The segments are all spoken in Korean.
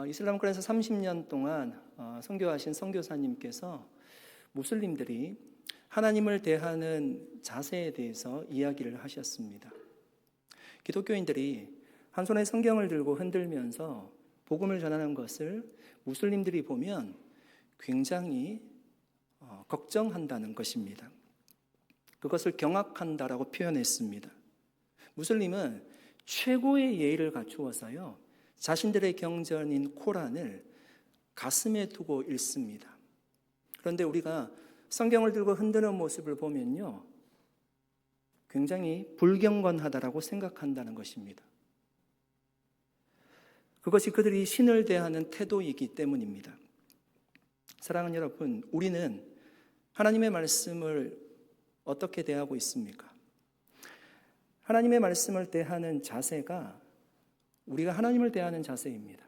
이슬람권에서 30년 동안 선교하신 선교사님께서 무슬림들이 하나님을 대하는 자세에 대해서 이야기를 하셨습니다. 기독교인들이 한 손에 성경을 들고 흔들면서 복음을 전하는 것을 무슬림들이 보면 굉장히 걱정한다는 것입니다. 그것을 경악한다라고 표현했습니다. 무슬림은 최고의 예의를 갖추어서요, 자신들의 경전인 코란을 가슴에 두고 읽습니다. 그런데 우리가 성경을 들고 흔드는 모습을 보면요, 굉장히 불경건하다라고 생각한다는 것입니다. 그것이 그들이 신을 대하는 태도이기 때문입니다. 사랑하는 여러분, 우리는 하나님의 말씀을 어떻게 대하고 있습니까? 하나님의 말씀을 대하는 자세가 우리가 하나님을 대하는 자세입니다.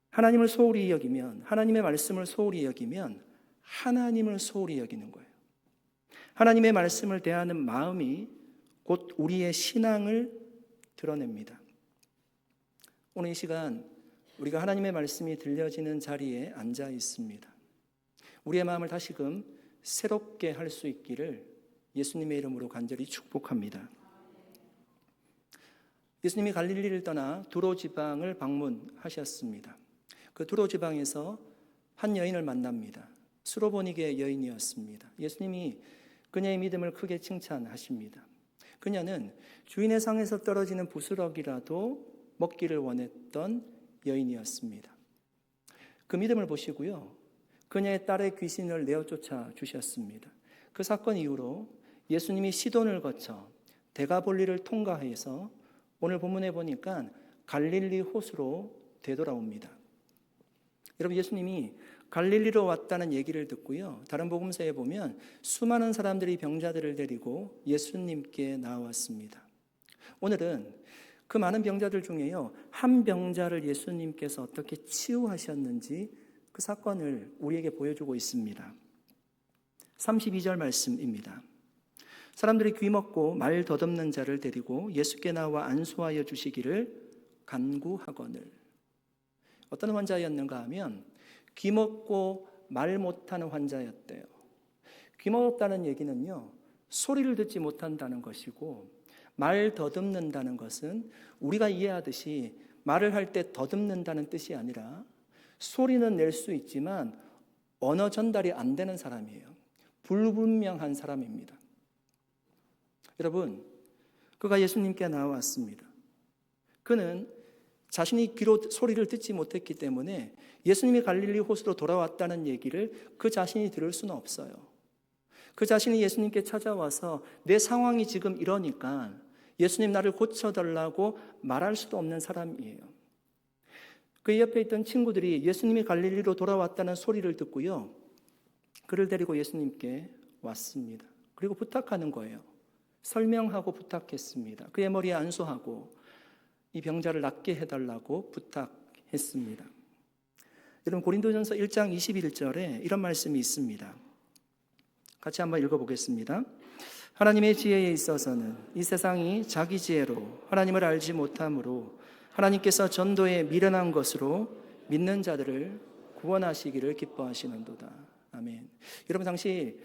하나님을 소홀히 여기면, 하나님의 말씀을 소홀히 여기면 하나님을 소홀히 여기는 거예요. 하나님의 말씀을 대하는 마음이 곧 우리의 신앙을 드러냅니다. 오늘 이 시간 우리가 하나님의 말씀이 들려지는 자리에 앉아 있습니다. 우리의 마음을 다시금 새롭게 할 수 있기를 예수님의 이름으로 간절히 축복합니다. 예수님이 갈릴리를 떠나 두로 지방을 방문하셨습니다. 그 두로 지방에서 한 여인을 만납니다. 수로보니게 여인이었습니다. 예수님이 그녀의 믿음을 크게 칭찬하십니다. 그녀는 주인의 상에서 떨어지는 부스러기라도 먹기를 원했던 여인이었습니다. 그 믿음을 보시고요, 그녀의 딸의 귀신을 내어쫓아 주셨습니다. 그 사건 이후로 예수님이 시돈을 거쳐 데가볼리를 통과해서 오늘 본문에 보니까 갈릴리 호수로 되돌아옵니다. 여러분, 예수님이 갈릴리로 왔다는 얘기를 듣고요, 다른 복음서에 보면 수많은 사람들이 병자들을 데리고 예수님께 나왔습니다. 오늘은 그 많은 병자들 중에요, 한 병자를 예수님께서 어떻게 치유하셨는지 그 사건을 우리에게 보여주고 있습니다. 32절 말씀입니다. 사람들이 귀먹고 말 더듬는 자를 데리고 예수께 나와 안수하여 주시기를 간구하거늘. 어떤 환자였는가 하면 귀먹고 말 못하는 환자였대요. 귀먹었다는 얘기는요, 소리를 듣지 못한다는 것이고, 말 더듬는다는 것은 우리가 이해하듯이 말을 할 때 더듬는다는 뜻이 아니라 소리는 낼 수 있지만 언어 전달이 안 되는 사람이에요. 불분명한 사람입니다. 여러분, 그가 예수님께 나왔습니다. 그는 자신이 귀로 소리를 듣지 못했기 때문에 예수님이 갈릴리 호수로 돌아왔다는 얘기를 그 자신이 들을 수는 없어요. 그 자신이 예수님께 찾아와서 내 상황이 지금 이러니까 예수님 나를 고쳐달라고 말할 수도 없는 사람이에요. 그 옆에 있던 친구들이 예수님이 갈릴리로 돌아왔다는 소리를 듣고요, 그를 데리고 예수님께 왔습니다. 그리고 부탁하는 거예요. 설명하고 부탁했습니다. 그의 머리에 안수하고 이 병자를 낫게 해달라고 부탁했습니다. 여러분, 고린도전서 1장 21절에 이런 말씀이 있습니다. 같이 한번 읽어보겠습니다. 하나님의 지혜에 있어서는 이 세상이 자기 지혜로 하나님을 알지 못함으로 하나님께서 전도에 미련한 것으로 믿는 자들을 구원하시기를 기뻐하시는도다. 아멘. 여러분, 당시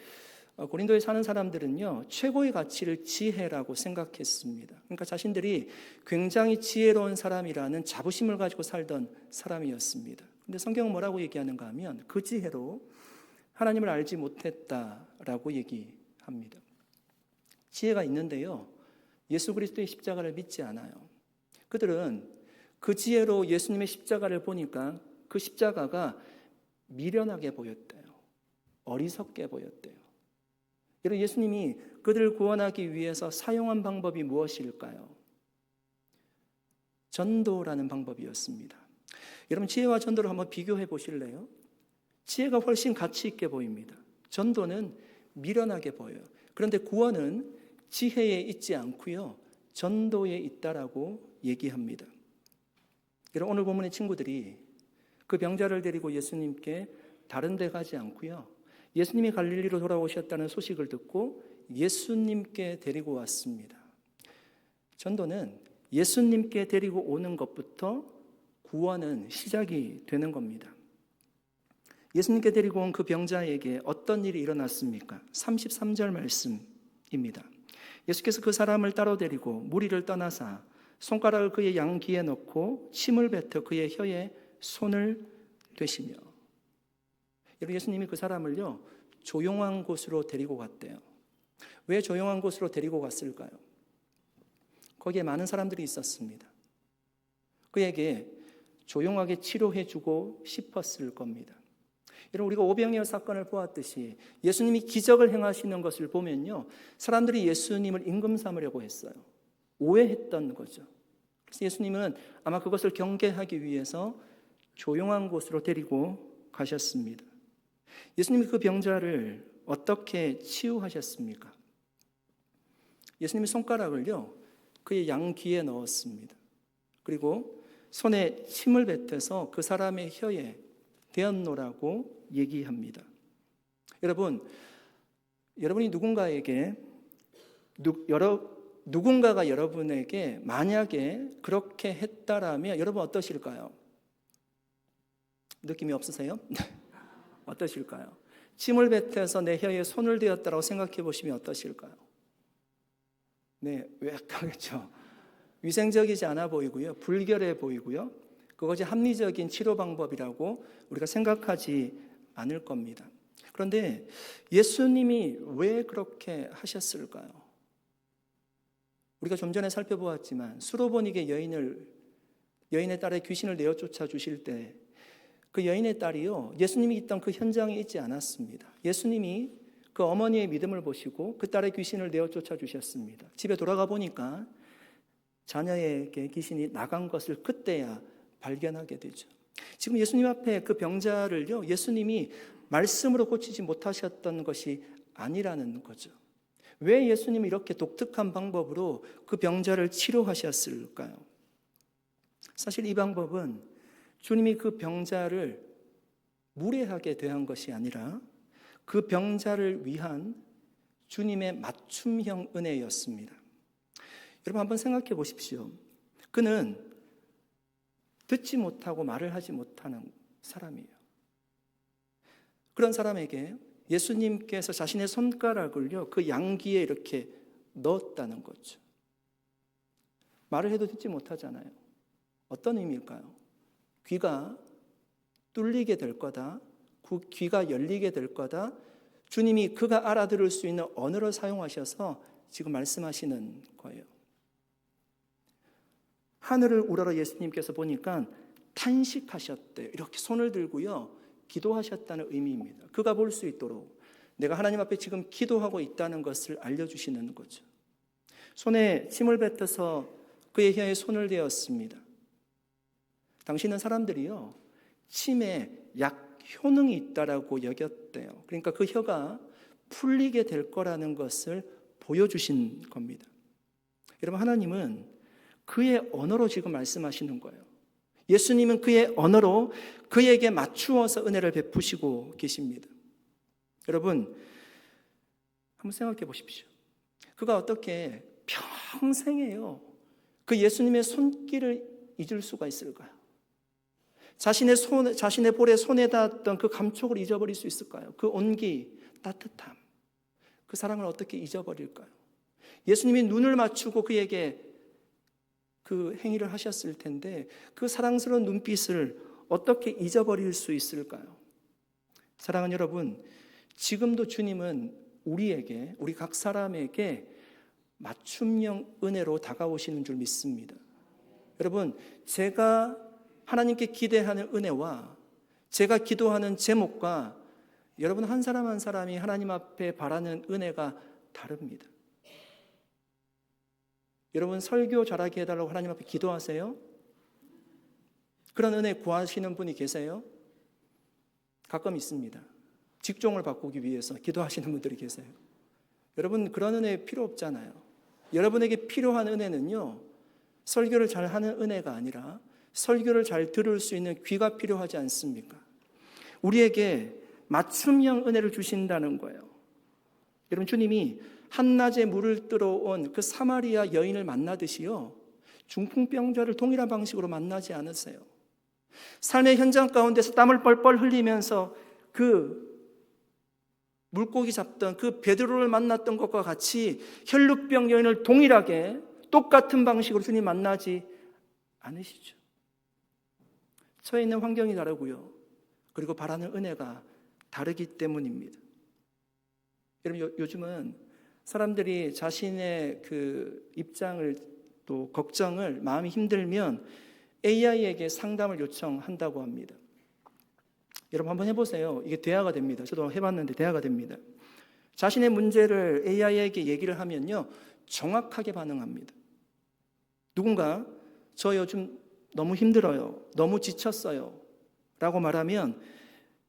고린도에 사는 사람들은요, 최고의 가치를 지혜라고 생각했습니다. 그러니까 자신들이 굉장히 지혜로운 사람이라는 자부심을 가지고 살던 사람이었습니다. 근데 성경은 뭐라고 얘기하는가 하면 그 지혜로 하나님을 알지 못했다라고 얘기합니다. 지혜가 있는데요, 예수 그리스도의 십자가를 믿지 않아요. 그들은 그 지혜로 예수님의 십자가를 보니까 그 십자가가 미련하게 보였대요. 어리석게 보였대요. 여러분, 예수님이 그들을 구원하기 위해서 사용한 방법이 무엇일까요? 전도라는 방법이었습니다. 여러분, 지혜와 전도를 한번 비교해 보실래요? 지혜가 훨씬 가치 있게 보입니다. 전도는 미련하게 보여요. 그런데 구원은 지혜에 있지 않고요, 전도에 있다라고 얘기합니다. 여러분, 오늘 본문의 친구들이 그 병자를 데리고 예수님께 다른 데 가지 않고요, 예수님이 갈릴리로 돌아오셨다는 소식을 듣고 예수님께 데리고 왔습니다. 전도는 예수님께 데리고 오는 것부터 구원은 시작이 되는 겁니다. 예수님께 데리고 온 그 병자에게 어떤 일이 일어났습니까? 33절 말씀입니다. 예수께서 그 사람을 따로 데리고 무리를 떠나사 손가락을 그의 양귀에 넣고 침을 뱉어 그의 혀에 손을 대시며. 여러분, 예수님이 그 사람을요 조용한 곳으로 데리고 갔대요. 왜 조용한 곳으로 데리고 갔을까요? 거기에 많은 사람들이 있었습니다. 그에게 조용하게 치료해주고 싶었을 겁니다. 여러분, 우리가 오병이어 사건을 보았듯이 예수님이 기적을 행하시는 것을 보면요, 사람들이 예수님을 임금 삼으려고 했어요. 오해했던 거죠. 그래서 예수님은 아마 그것을 경계하기 위해서 조용한 곳으로 데리고 가셨습니다. 예수님이 그 병자를 어떻게 치유하셨습니까? 예수님이 손가락을요 그의 양귀에 넣었습니다. 그리고 손에 침을 뱉어서 그 사람의 혀에 대었노라고 얘기합니다. 여러분이 누군가가 여러분에게 만약에 그렇게 했다라면 여러분 어떠실까요? 느낌이 없으세요? 어떠실까요? 침을 뱉어서 내 혀에 손을 대었다라고 생각해 보시면 어떠실까요? 네, 왜 하겠죠? 위생적이지 않아 보이고요, 불결해 보이고요, 그것이 합리적인 치료 방법이라고 우리가 생각하지 않을 겁니다. 그런데 예수님이 왜 그렇게 하셨을까요? 우리가 좀 전에 살펴보았지만 수로보니게 여인의 딸의 귀신을 내어 쫓아 주실 때 그 여인의 딸이요 예수님이 있던 그 현장에 있지 않았습니다. 예수님이 그 어머니의 믿음을 보시고 그 딸의 귀신을 내어 쫓아 주셨습니다. 집에 돌아가 보니까 자녀에게 귀신이 나간 것을 그때야 발견하게 되죠. 지금 예수님 앞에 그 병자를요 예수님이 말씀으로 고치지 못하셨던 것이 아니라는 거죠. 왜 예수님이 이렇게 독특한 방법으로 그 병자를 치료하셨을까요? 사실 이 방법은 주님이 그 병자를 무례하게 대한 것이 아니라 그 병자를 위한 주님의 맞춤형 은혜였습니다. 여러분 한번 생각해 보십시오. 그는 듣지 못하고 말을 하지 못하는 사람이에요. 그런 사람에게 예수님께서 자신의 손가락을요 그 양귀에 이렇게 넣었다는 거죠. 말을 해도 듣지 못하잖아요. 어떤 의미일까요? 귀가 뚫리게 될 거다, 귀가 열리게 될 거다, 주님이 그가 알아들을 수 있는 언어를 사용하셔서 지금 말씀하시는 거예요. 하늘을 우러러 예수님께서 보니까 탄식하셨대요. 이렇게 손을 들고요 기도하셨다는 의미입니다. 그가 볼 수 있도록 내가 하나님 앞에 지금 기도하고 있다는 것을 알려주시는 거죠. 손에 침을 뱉어서 그의 혀에 손을 대었습니다. 당시는 사람들이요 침에 약 효능이 있다라고 여겼대요. 그러니까 그 혀가 풀리게 될 거라는 것을 보여주신 겁니다. 여러분, 하나님은 그의 언어로 지금 말씀하시는 거예요. 예수님은 그의 언어로 그에게 맞추어서 은혜를 베푸시고 계십니다. 여러분, 한번 생각해 보십시오. 그가 어떻게 평생에요 그 예수님의 손길을 잊을 수가 있을까요? 자신의 볼에 손에 닿았던 그 감촉을 잊어버릴 수 있을까요? 그 온기, 따뜻함, 그 사랑을 어떻게 잊어버릴까요? 예수님이 눈을 맞추고 그에게 그 행위를 하셨을 텐데 그 사랑스러운 눈빛을 어떻게 잊어버릴 수 있을까요? 사랑하는 여러분, 지금도 주님은 우리 각 사람에게 맞춤형 은혜로 다가오시는 줄 믿습니다. 여러분, 제가 하나님께 기대하는 은혜와 제가 기도하는 제목과 여러분 한 사람 한 사람이 하나님 앞에 바라는 은혜가 다릅니다. 여러분, 설교 잘하게 해달라고 하나님 앞에 기도하세요? 그런 은혜 구하시는 분이 계세요? 가끔 있습니다. 직종을 바꾸기 위해서 기도하시는 분들이 계세요. 여러분, 그런 은혜 필요 없잖아요. 여러분에게 필요한 은혜는요 설교를 잘하는 은혜가 아니라 설교를 잘 들을 수 있는 귀가 필요하지 않습니까? 우리에게 맞춤형 은혜를 주신다는 거예요. 여러분, 주님이 한낮에 물을 뜨러온 그 사마리아 여인을 만나듯이요 중풍병자를 동일한 방식으로 만나지 않으세요. 삶의 현장 가운데서 땀을 뻘뻘 흘리면서 그 물고기 잡던 그 베드로를 만났던 것과 같이 혈루병 여인을 동일하게 똑같은 방식으로 주님 만나지 않으시죠. 처해 있는 환경이 다르고요. 그리고 바라는 은혜가 다르기 때문입니다. 여러분, 요즘은 사람들이 자신의 그 입장을 또 걱정을 마음이 힘들면 AI에게 상담을 요청한다고 합니다. 여러분 한번 해보세요. 이게 대화가 됩니다. 저도 해봤는데 대화가 됩니다. 자신의 문제를 AI에게 얘기를 하면요, 정확하게 반응합니다. 누군가 저 요즘 너무 힘들어요, 너무 지쳤어요 라고 말하면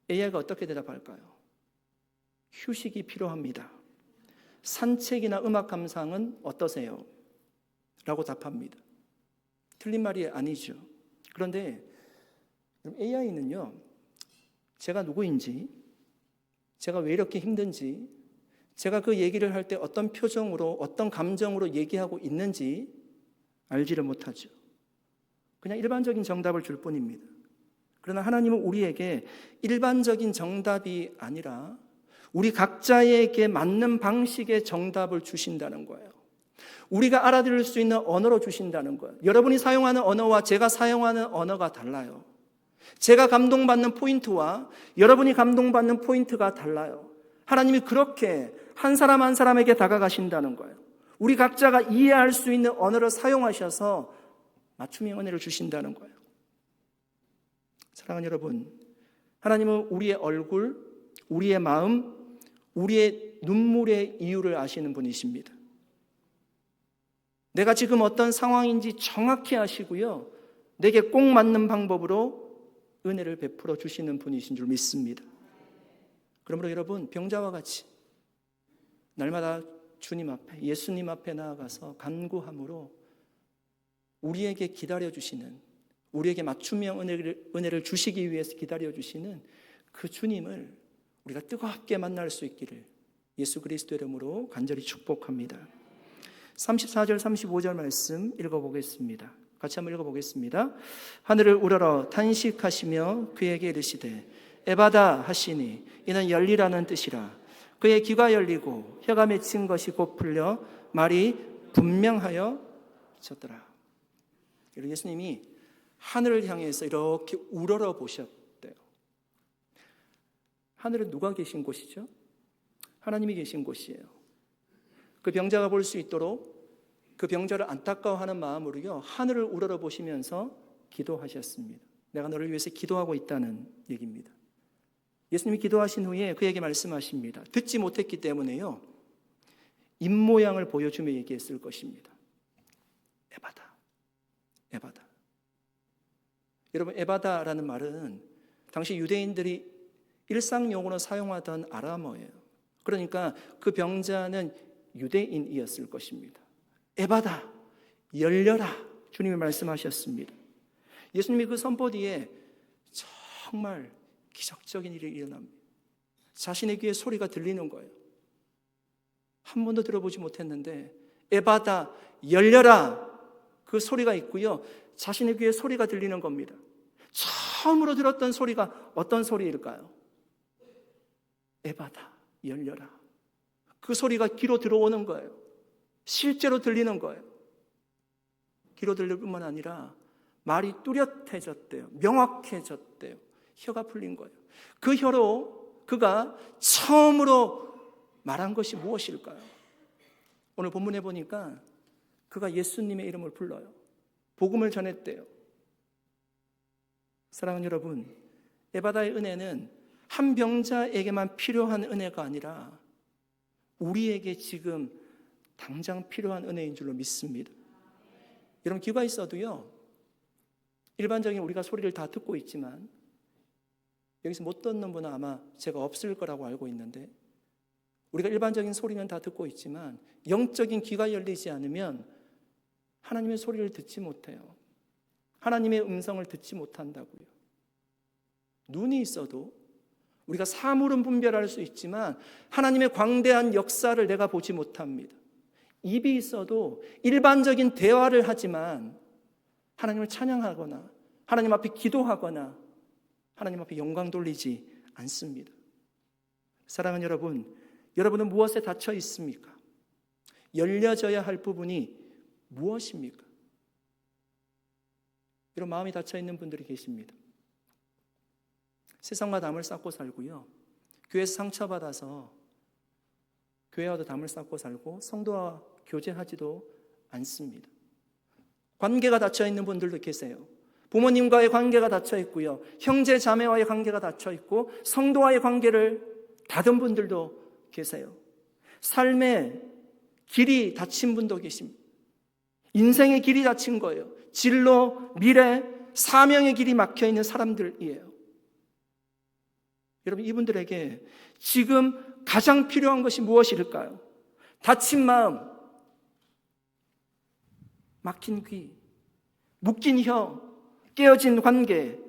AI가 어떻게 대답할까요? 휴식이 필요합니다. 산책이나 음악 감상은 어떠세요? 라고 답합니다. 틀린 말이 아니죠. 그런데 AI는요, 제가 누구인지, 제가 왜 이렇게 힘든지, 제가 그 얘기를 할 때 어떤 표정으로, 어떤 감정으로 얘기하고 있는지 알지를 못하죠. 그냥 일반적인 정답을 줄 뿐입니다. 그러나 하나님은 우리에게 일반적인 정답이 아니라 우리 각자에게 맞는 방식의 정답을 주신다는 거예요. 우리가 알아들을 수 있는 언어로 주신다는 거예요. 여러분이 사용하는 언어와 제가 사용하는 언어가 달라요. 제가 감동받는 포인트와 여러분이 감동받는 포인트가 달라요. 하나님이 그렇게 한 사람 한 사람에게 다가가신다는 거예요. 우리 각자가 이해할 수 있는 언어를 사용하셔서 맞춤형 은혜를 주신다는 거예요. 사랑하는 여러분, 하나님은 우리의 얼굴, 우리의 마음, 우리의 눈물의 이유를 아시는 분이십니다. 내가 지금 어떤 상황인지 정확히 아시고요, 내게 꼭 맞는 방법으로 은혜를 베풀어 주시는 분이신 줄 믿습니다. 그러므로 여러분, 병자와 같이 날마다 주님 앞에, 예수님 앞에 나아가서 간구함으로 우리에게 기다려주시는, 우리에게 맞춤형 은혜를 주시기 위해서 기다려주시는 그 주님을 우리가 뜨겁게 만날 수 있기를 예수 그리스도 이름으로 간절히 축복합니다. 34절 35절 말씀 읽어보겠습니다. 같이 한번 읽어보겠습니다. 하늘을 우러러 탄식하시며 그에게 이르시되 에바다 하시니 이는 열리라는 뜻이라. 그의 귀가 열리고 혀가 맺힌 것이 곧 풀려 말이 분명하여 졌더라. 예수님이 하늘을 향해서 이렇게 우러러 보셨대요. 하늘은 누가 계신 곳이죠? 하나님이 계신 곳이에요. 그 병자가 볼 수 있도록 그 병자를 안타까워하는 마음으로요, 하늘을 우러러 보시면서 기도하셨습니다. 내가 너를 위해서 기도하고 있다는 얘기입니다. 예수님이 기도하신 후에 그에게 말씀하십니다. 듣지 못했기 때문에요, 입모양을 보여주며 얘기했을 것입니다. 에바다, 에바다. 여러분, 에바다라는 말은 당시 유대인들이 일상용어로 사용하던 아람어예요. 그러니까 그 병자는 유대인이었을 것입니다. 에바다, 열려라, 주님이 말씀하셨습니다. 예수님이 그 선포 뒤에 정말 기적적인 일이 일어납니다. 자신의 귀에 소리가 들리는 거예요. 한 번도 들어보지 못했는데 에바다, 열려라, 그 소리가 있고요, 자신의 귀에 소리가 들리는 겁니다. 처음으로 들었던 소리가 어떤 소리일까요? 에바다, 열려라. 그 소리가 귀로 들어오는 거예요. 실제로 들리는 거예요. 귀로 들릴 뿐만 아니라 말이 뚜렷해졌대요. 명확해졌대요. 혀가 풀린 거예요. 그 혀로 그가 처음으로 말한 것이 무엇일까요? 오늘 본문에 보니까 그가 예수님의 이름을 불러요. 복음을 전했대요. 사랑하는 여러분, 에바다의 은혜는 한 병자에게만 필요한 은혜가 아니라 우리에게 지금 당장 필요한 은혜인 줄로 믿습니다. 여러분, 귀가 있어도요, 일반적인 우리가 소리를 다 듣고 있지만 여기서 못 듣는 분은 아마 제가 없을 거라고 알고 있는데, 우리가 일반적인 소리는 다 듣고 있지만 영적인 귀가 열리지 않으면 하나님의 소리를 듣지 못해요. 하나님의 음성을 듣지 못한다고요. 눈이 있어도 우리가 사물은 분별할 수 있지만 하나님의 광대한 역사를 내가 보지 못합니다. 입이 있어도 일반적인 대화를 하지만 하나님을 찬양하거나 하나님 앞에 기도하거나 하나님 앞에 영광 돌리지 않습니다. 사랑하는 여러분, 여러분은 무엇에 닫혀 있습니까? 열려져야 할 부분이 무엇입니까? 이런 마음이 닫혀 있는 분들이 계십니다. 세상과 담을 쌓고 살고요, 교회에서 상처받아서 교회와도 담을 쌓고 살고 성도와 교제하지도 않습니다. 관계가 닫혀 있는 분들도 계세요. 부모님과의 관계가 닫혀 있고요, 형제 자매와의 관계가 닫혀 있고 성도와의 관계를 닫은 분들도 계세요. 삶의 길이 닫힌 분도 계십니다. 인생의 길이 닫힌 거예요. 진로, 미래, 사명의 길이 막혀 있는 사람들이에요. 여러분, 이분들에게 지금 가장 필요한 것이 무엇일까요? 닫힌 마음, 막힌 귀, 묶인 혀, 깨어진 관계,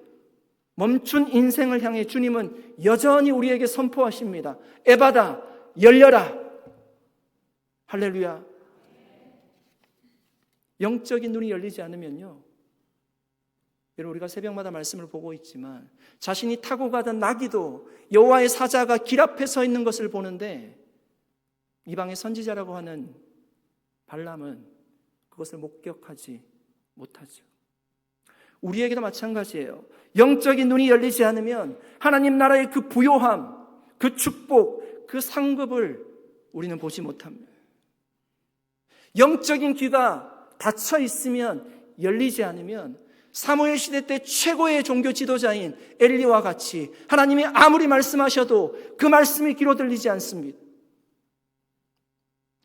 멈춘 인생을 향해 주님은 여전히 우리에게 선포하십니다. 에바다, 열려라. 할렐루야. 영적인 눈이 열리지 않으면요, 여러분, 우리가 새벽마다 말씀을 보고 있지만 자신이 타고 가던 나귀도 여호와의 사자가 길 앞에 서 있는 것을 보는데 이방의 선지자라고 하는 발람은 그것을 목격하지 못하죠. 우리에게도 마찬가지예요. 영적인 눈이 열리지 않으면 하나님 나라의 그 부요함, 그 축복, 그 상급을 우리는 보지 못합니다. 영적인 귀가 닫혀 있으면, 열리지 않으면 사무엘 시대 때 최고의 종교 지도자인 엘리와 같이 하나님이 아무리 말씀하셔도 그 말씀이 귀로 들리지 않습니다.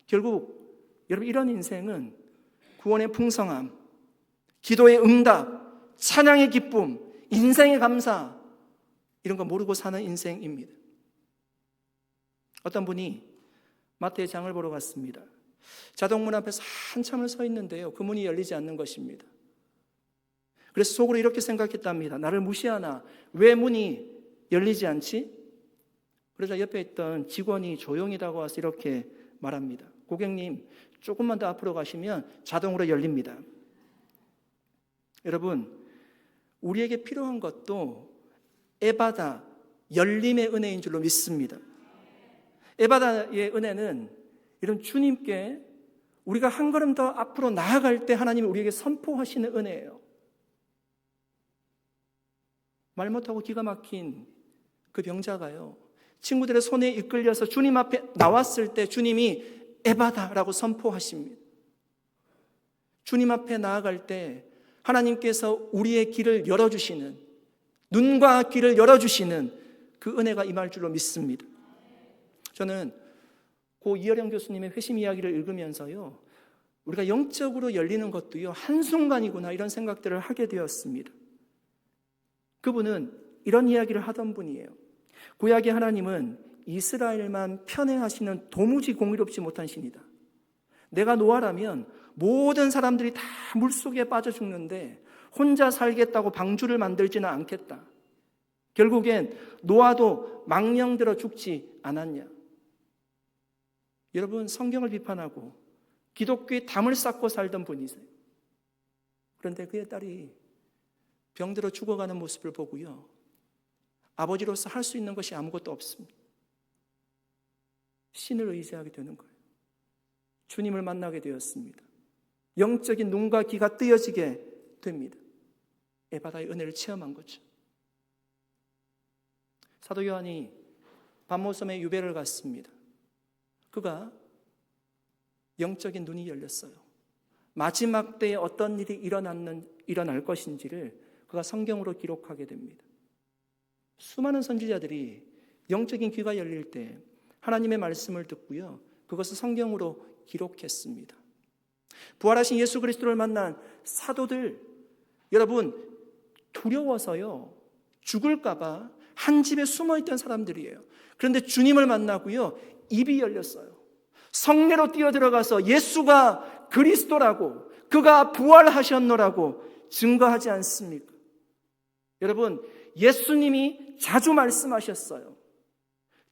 결국 여러분, 이런 인생은 구원의 풍성함, 기도의 응답, 찬양의 기쁨, 인생의 감사, 이런 거 모르고 사는 인생입니다. 어떤 분이 마트에 장을 보러 갔습니다. 자동문 앞에서 한참을 서 있는데요, 그 문이 열리지 않는 것입니다. 그래서 속으로 이렇게 생각했답니다. 나를 무시하나? 왜 문이 열리지 않지? 그러자 옆에 있던 직원이 조용히 다가와서 이렇게 말합니다. 고객님, 조금만 더 앞으로 가시면 자동으로 열립니다. 여러분, 우리에게 필요한 것도 에바다, 열림의 은혜인 줄로 믿습니다. 에바다의 은혜는 이런 주님께 우리가 한 걸음 더 앞으로 나아갈 때 하나님이 우리에게 선포하시는 은혜예요. 말 못하고 기가 막힌 그 병자가요, 친구들의 손에 이끌려서 주님 앞에 나왔을 때 주님이 에바다라고 선포하십니다. 주님 앞에 나아갈 때 하나님께서 우리의 길을 열어주시는, 눈과 귀를 열어주시는 그 은혜가 임할 줄로 믿습니다. 저는 고 이어령 교수님의 회심 이야기를 읽으면서요, 우리가 영적으로 열리는 것도요, 한순간이구나, 이런 생각들을 하게 되었습니다. 그분은 이런 이야기를 하던 분이에요. 구약의 하나님은 이스라엘만 편애하시는 도무지 공의롭지 못한 신이다. 내가 노아라면 모든 사람들이 다 물속에 빠져 죽는데 혼자 살겠다고 방주를 만들지는 않겠다. 결국엔 노아도 망령들어 죽지 않았냐. 여러분, 성경을 비판하고 기독교의 담을 쌓고 살던 분이세요. 그런데 그의 딸이 병들어 죽어가는 모습을 보고요, 아버지로서 할 수 있는 것이 아무것도 없습니다. 신을 의지하게 되는 거예요. 주님을 만나게 되었습니다. 영적인 눈과 귀가 뜨여지게 됩니다. 에바다의 은혜를 체험한 거죠. 사도 요한이 반모섬에 유배를 갔습니다. 그가 영적인 눈이 열렸어요. 마지막 때에 어떤 일이 일어날 것인지를 그가 성경으로 기록하게 됩니다. 수많은 선지자들이 영적인 귀가 열릴 때 하나님의 말씀을 듣고요, 그것을 성경으로 기록했습니다. 부활하신 예수 그리스도를 만난 사도들, 여러분, 두려워서요, 죽을까봐 한 집에 숨어있던 사람들이에요. 그런데 주님을 만나고요, 입이 열렸어요. 성례로 뛰어들어가서 예수가 그리스도라고, 그가 부활하셨노라고 증거하지 않습니까? 여러분, 예수님이 자주 말씀하셨어요.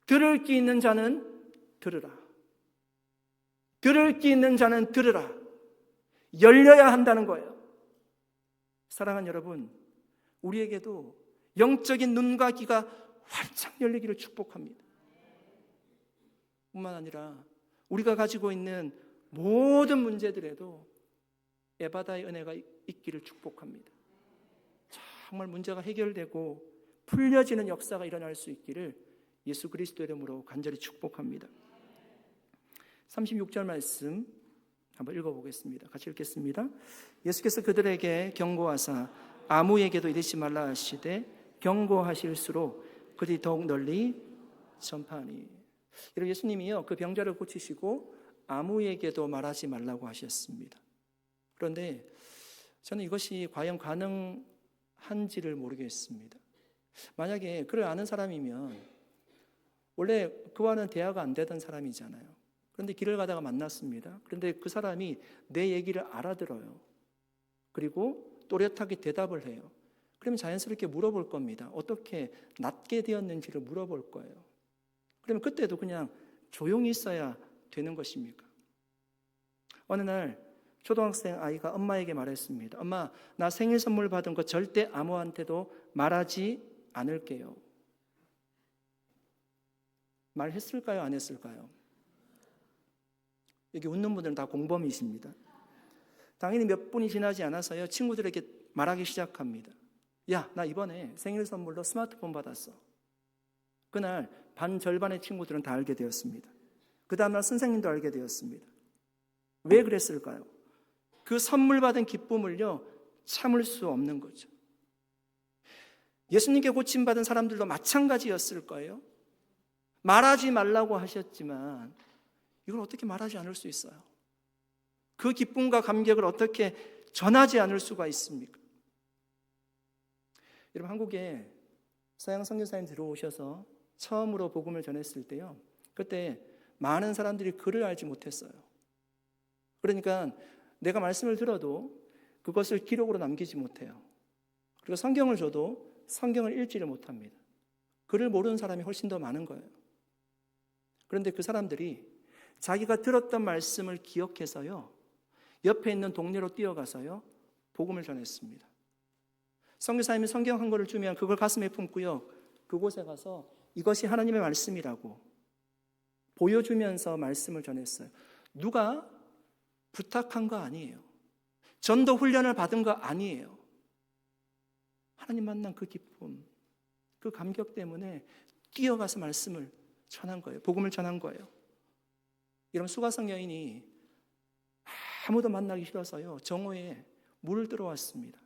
들을 귀 있는 자는 들으라. 들을 귀 있는 자는 들으라. 열려야 한다는 거예요. 사랑하는 여러분, 우리에게도 영적인 눈과 귀가 활짝 열리기를 축복합니다. 뿐만 아니라 우리가 가지고 있는 모든 문제들에도 에바다의 은혜가 있기를 축복합니다. 정말 문제가 해결되고 풀려지는 역사가 일어날 수 있기를 예수 그리스도의 이름으로 간절히 축복합니다. 36절 말씀 한번 읽어보겠습니다. 같이 읽겠습니다. 예수께서 그들에게 경고하사 아무에게도 이르지 말라 하시되 경고하실수록 그들이 더욱 널리 전파하니. 여러분, 예수님이요 그 병자를 고치시고 아무에게도 말하지 말라고 하셨습니다. 그런데 저는 이것이 과연 가능한지를 모르겠습니다. 만약에 그를 아는 사람이면 원래 그와는 대화가 안 되던 사람이잖아요. 그런데 길을 가다가 만났습니다. 그런데 그 사람이 내 얘기를 알아들어요. 그리고 또렷하게 대답을 해요. 그러면 자연스럽게 물어볼 겁니다. 어떻게 낫게 되었는지를 물어볼 거예요. 그러면 그때도 그냥 조용히 있어야 되는 것입니까? 어느 날 초등학생 아이가 엄마에게 말했습니다. 엄마, 나 생일 선물 받은 거 절대 아무한테도 말하지 않을게요. 말했을까요? 안 했을까요? 여기 웃는 분들은 다 공범이십니다. 당연히 몇 분이 지나지 않아서요 친구들에게 말하기 시작합니다. 야, 나 이번에 생일 선물로 스마트폰 받았어. 그날 반 절반의 친구들은 다 알게 되었습니다. 그 다음날 선생님도 알게 되었습니다. 왜 그랬을까요? 그 선물 받은 기쁨을요 참을 수 없는 거죠. 예수님께 고침받은 사람들도 마찬가지였을 거예요. 말하지 말라고 하셨지만 이걸 어떻게 말하지 않을 수 있어요? 그 기쁨과 감격을 어떻게 전하지 않을 수가 있습니까? 여러분, 한국에 서양 선교사님 들어오셔서 처음으로 복음을 전했을 때요 그때 많은 사람들이 글을 알지 못했어요. 그러니까 내가 말씀을 들어도 그것을 기록으로 남기지 못해요. 그리고 성경을 줘도 성경을 읽지를 못합니다. 글을 모르는 사람이 훨씬 더 많은 거예요. 그런데 그 사람들이 자기가 들었던 말씀을 기억해서요 옆에 있는 동네로 뛰어가서요 복음을 전했습니다. 선교사님이 성경 한 권을 주면 그걸 가슴에 품고요 그곳에 가서 이것이 하나님의 말씀이라고 보여주면서 말씀을 전했어요. 누가 부탁한 거 아니에요. 전도 훈련을 받은 거 아니에요. 하나님 만난 그 기쁨, 그 감격 때문에 뛰어가서 말씀을 전한 거예요. 복음을 전한 거예요. 이런 수가성 여인이 아무도 만나기 싫어서요 정오에 물을 들어왔습니다.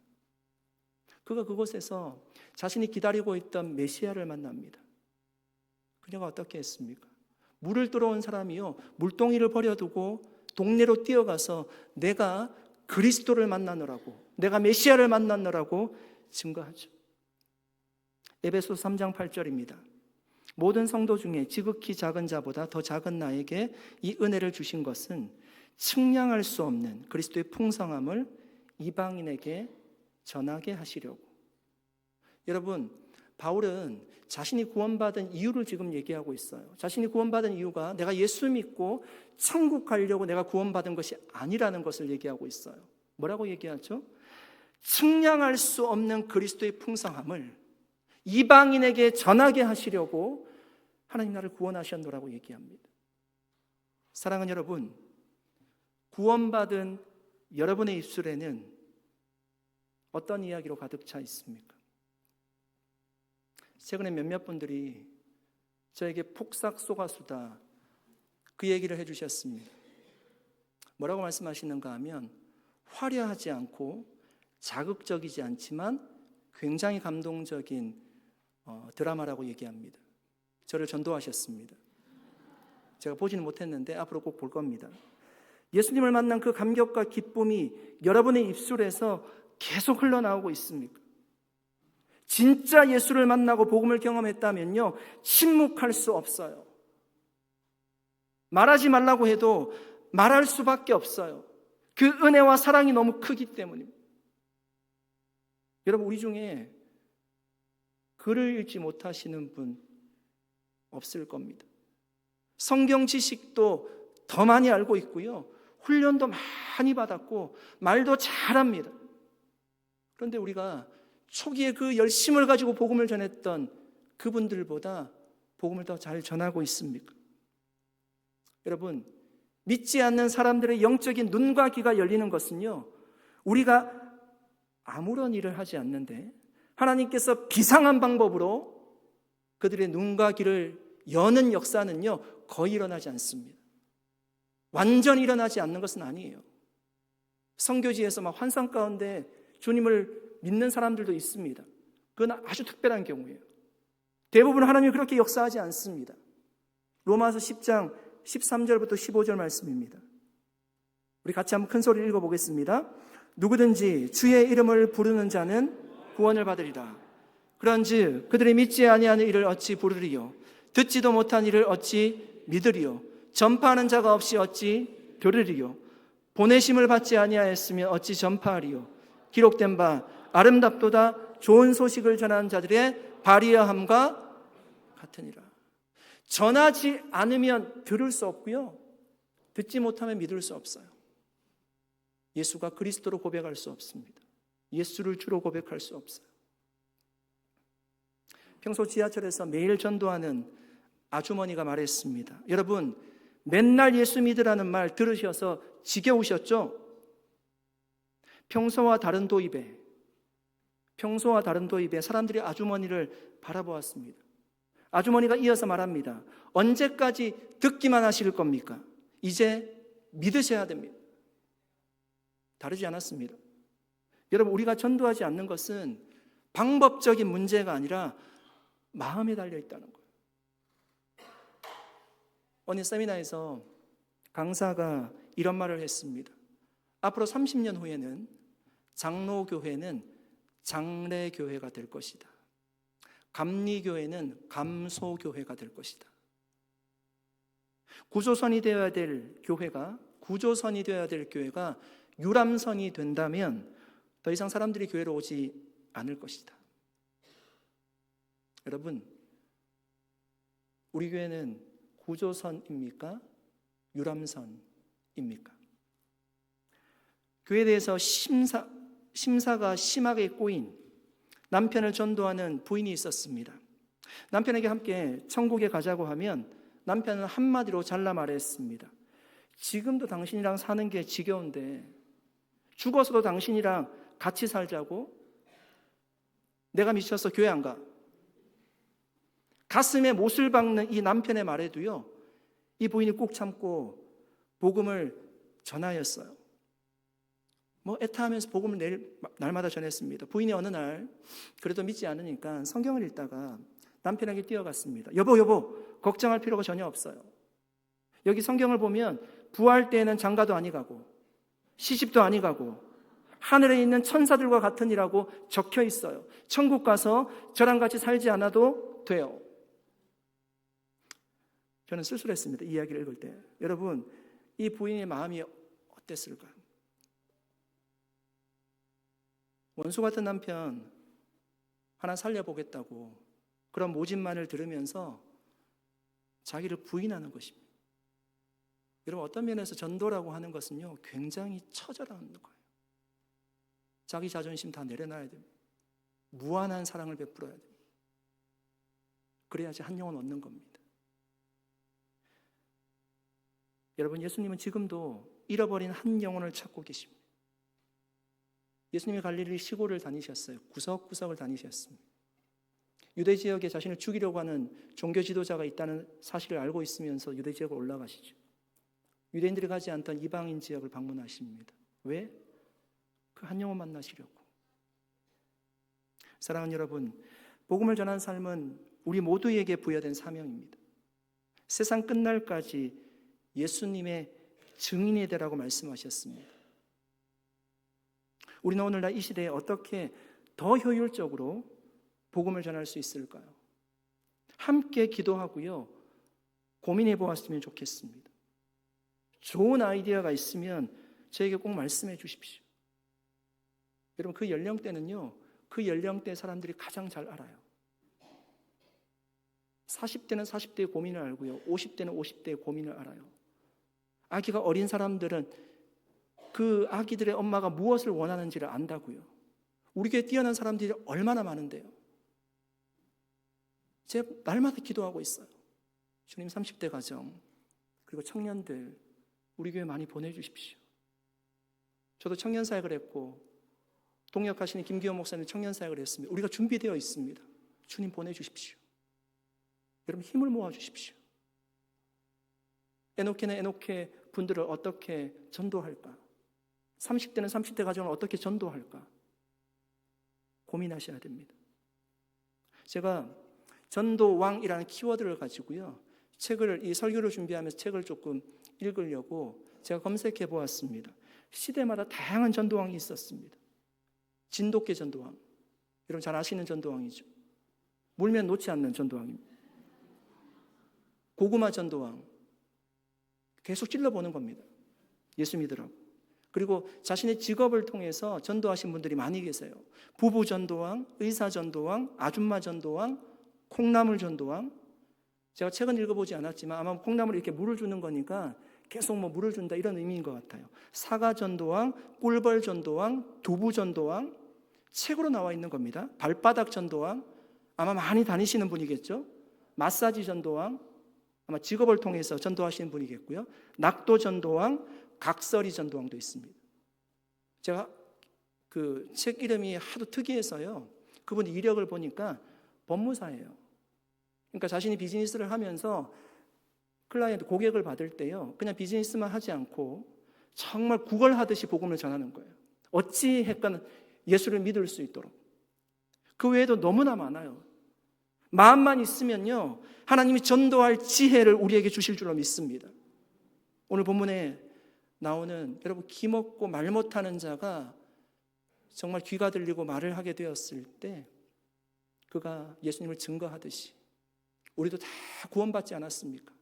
그가 그곳에서 자신이 기다리고 있던 메시아를 만납니다. 그녀가 어떻게 했습니까? 물을 들어온 사람이요 물동이를 버려두고 동네로 뛰어가서 내가 그리스도를 만나느라고, 내가 메시아를 만나느라고 증거하죠. 에베소서 3장 8절입니다. 모든 성도 중에 지극히 작은 자보다 더 작은 나에게 이 은혜를 주신 것은 측량할 수 없는 그리스도의 풍성함을 이방인에게 전하게 하시려고. 여러분, 바울은 자신이 구원받은 이유를 지금 얘기하고 있어요. 자신이 구원받은 이유가 내가 예수 믿고 천국 가려고 내가 구원받은 것이 아니라는 것을 얘기하고 있어요. 뭐라고 얘기하죠? 측량할 수 없는 그리스도의 풍성함을 이방인에게 전하게 하시려고 하나님 나를 구원하셨노라고 얘기합니다. 사랑하는 여러분, 구원받은 여러분의 입술에는 어떤 이야기로 가득 차 있습니까? 최근에 몇몇 분들이 저에게 폭삭 쏘가수다 그 얘기를 해주셨습니다. 뭐라고 말씀하시는가 하면 화려하지 않고 자극적이지 않지만 굉장히 감동적인 드라마라고 얘기합니다. 저를 전도하셨습니다. 제가 보지는 못했는데 앞으로 꼭 볼 겁니다. 예수님을 만난 그 감격과 기쁨이 여러분의 입술에서 계속 흘러나오고 있습니까? 진짜 예수를 만나고 복음을 경험했다면요 침묵할 수 없어요. 말하지 말라고 해도 말할 수밖에 없어요. 그 은혜와 사랑이 너무 크기 때문입니다. 여러분, 우리 중에 글을 읽지 못하시는 분 없을 겁니다. 성경 지식도 더 많이 알고 있고요 훈련도 많이 받았고 말도 잘합니다. 그런데 우리가 초기에 그 열심을 가지고 복음을 전했던 그분들보다 복음을 더 잘 전하고 있습니까? 여러분, 믿지 않는 사람들의 영적인 눈과 귀가 열리는 것은요, 우리가 아무런 일을 하지 않는데 하나님께서 비상한 방법으로 그들의 눈과 귀를 여는 역사는요, 거의 일어나지 않습니다. 완전히 일어나지 않는 것은 아니에요. 선교지에서 막 환상 가운데 주님을 믿는 사람들도 있습니다. 그건 아주 특별한 경우예요. 대부분 하나님이 그렇게 역사하지 않습니다. 로마서 10장 13절부터 15절 말씀입니다. 우리 같이 한번 큰 소리를 읽어보겠습니다. 누구든지 주의 이름을 부르는 자는 구원을 받으리라. 그런즉 그들이 믿지 아니하는 이를 어찌 부르리요? 듣지도 못한 이를 어찌 믿으리요? 전파하는 자가 없이 어찌 들으리요? 보내심을 받지 아니하였으면 어찌 전파하리요? 기록된 바 아름답도다 좋은 소식을 전하는 자들의 발이어함과 같으니라. 전하지 않으면 들을 수 없고요, 듣지 못하면 믿을 수 없어요. 예수가 그리스도로 고백할 수 없습니다. 예수를 주로 고백할 수 없어요. 평소 지하철에서 매일 전도하는 아주머니가 말했습니다. 여러분, 맨날 예수 믿으라는 말 들으셔서 지겨우셨죠? 평소와 다른 도입에 사람들이 아주머니를 바라보았습니다. 아주머니가 이어서 말합니다. 언제까지 듣기만 하실 겁니까? 이제 믿으셔야 됩니다. 다르지 않았습니다. 여러분, 우리가 전도하지 않는 것은 방법적인 문제가 아니라 마음에 달려 있다는 거예요. 어느 세미나에서 강사가 이런 말을 했습니다. 앞으로 30년 후에는 장로교회는 장례교회가 될 것이다. 감리교회는 감소교회가 될 것이다. 구조선이 되어야 될 교회가 유람선이 된다면 더 이상 사람들이 교회로 오지 않을 것이다. 여러분, 우리 교회는 구조선입니까? 유람선입니까? 교회에 대해서 심사가 심하게 꼬인 남편을 전도하는 부인이 있었습니다. 남편에게 함께 천국에 가자고 하면 남편은 한마디로 잘라 말했습니다. 지금도 당신이랑 사는 게 지겨운데 죽어서도 당신이랑 같이 살자고? 내가 미쳐서 교회 안 가. 가슴에 못을 박는 이 남편의 말에도요, 이 부인이 꾹 참고 복음을 전하였어요. 애타하면서 복음을 날마다 전했습니다. 부인이 어느 날 그래도 믿지 않으니까 성경을 읽다가 남편에게 뛰어갔습니다. 여보, 걱정할 필요가 전혀 없어요. 여기 성경을 보면 부활 때에는 장가도 아니 가고 시집도 아니 가고 하늘에 있는 천사들과 같으니라고 적혀 있어요. 천국 가서 저랑 같이 살지 않아도 돼요. 저는 쓸쓸했습니다. 이 이야기를 읽을 때. 여러분, 이 부인의 마음이 어땠을까요? 원수 같은 남편 하나 살려보겠다고 그런 모진말을 들으면서 자기를 부인하는 것입니다. 여러분, 어떤 면에서 전도라고 하는 것은요, 굉장히 처절한 거예요. 자기 자존심 다 내려놔야 됩니다. 무한한 사랑을 베풀어야 됩니다. 그래야지 한 영혼 얻는 겁니다. 여러분, 예수님은 지금도 잃어버린 한 영혼을 찾고 계십니다. 예수님이 갈릴리 시골을 다니셨어요. 구석구석을 다니셨습니다. 유대 지역에 자신을 죽이려고 하는 종교 지도자가 있다는 사실을 알고 있으면서 유대 지역으로 올라가시죠. 유대인들이 가지 않던 이방인 지역을 방문하십니다. 왜? 그 한 영혼 만나시려고. 사랑하는 여러분, 복음을 전하는 삶은 우리 모두에게 부여된 사명입니다. 세상 끝날까지 예수님의 증인이 되라고 말씀하셨습니다. 우리는 오늘날 이 시대에 어떻게 더 효율적으로 복음을 전할 수 있을까요? 함께 기도하고요, 고민해 보았으면 좋겠습니다. 좋은 아이디어가 있으면 저에게 꼭 말씀해 주십시오. 여러분, 그 연령대는요, 그 연령대 사람들이 가장 잘 알아요. 40대는 40대의 고민을 알고요, 50대는 50대의 고민을 알아요. 아기가 어린 사람들은 그 아기들의 엄마가 무엇을 원하는지를 안다고요. 우리 교회 뛰어난 사람들이 얼마나 많은데요. 제가 날마다 기도하고 있어요. 주님, 30대 가정 그리고 청년들 우리 교회 많이 보내주십시오. 저도 청년 사역을 했고 동역하시는 김기호 목사님 청년 사역을 했습니다. 우리가 준비되어 있습니다. 주님 보내주십시오. 여러분 힘을 모아주십시오. 에노케는 에노케 분들을 어떻게 전도할까? 30대는 30대 가정을 어떻게 전도할까? 고민하셔야 됩니다. 제가 전도왕이라는 키워드를 가지고요, 이 설교를 준비하면서 책을 조금 읽으려고 제가 검색해 보았습니다. 시대마다 다양한 전도왕이 있었습니다. 진돗개 전도왕, 여러분 잘 아시는 전도왕이죠. 물면 놓지 않는 전도왕입니다. 고구마 전도왕, 계속 찔러보는 겁니다. 예수 믿으라고. 그리고 자신의 직업을 통해서 전도하신 분들이 많이 계세요. 부부 전도왕, 의사 전도왕, 아줌마 전도왕, 콩나물 전도왕. 제가 책은 읽어보지 않았지만 아마 콩나물에 이렇게 물을 주는 거니까 계속 물을 준다 이런 의미인 것 같아요. 사과 전도왕, 꿀벌 전도왕, 두부 전도왕, 책으로 나와 있는 겁니다. 발바닥 전도왕, 아마 많이 다니시는 분이겠죠. 마사지 전도왕, 아마 직업을 통해서 전도하시는 분이겠고요. 낙도 전도왕, 각설이 전도왕도 있습니다. 제가 그 책 이름이 하도 특이해서요, 그분 이력을 보니까 법무사예요. 그러니까 자신이 비즈니스를 하면서 클라이언트 고객을 받을 때요, 그냥 비즈니스만 하지 않고 정말 구걸하듯이 복음을 전하는 거예요. 어찌 했건 예수를 믿을 수 있도록. 그 외에도 너무나 많아요. 마음만 있으면요, 하나님이 전도할 지혜를 우리에게 주실 줄로 믿습니다. 오늘 본문에 나오는 여러분 기먹고 말 못하는 자가 정말 귀가 들리고 말을 하게 되었을 때 그가 예수님을 증거하듯이 우리도 다 구원받지 않았습니까?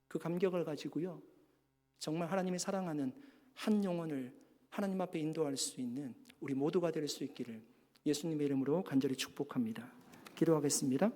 그 감격을 가지고요, 정말 하나님이 사랑하는 한 영혼을 하나님 앞에 인도할 수 있는 우리 모두가 될 수 있기를 예수님의 이름으로 간절히 축복합니다. 기도하겠습니다.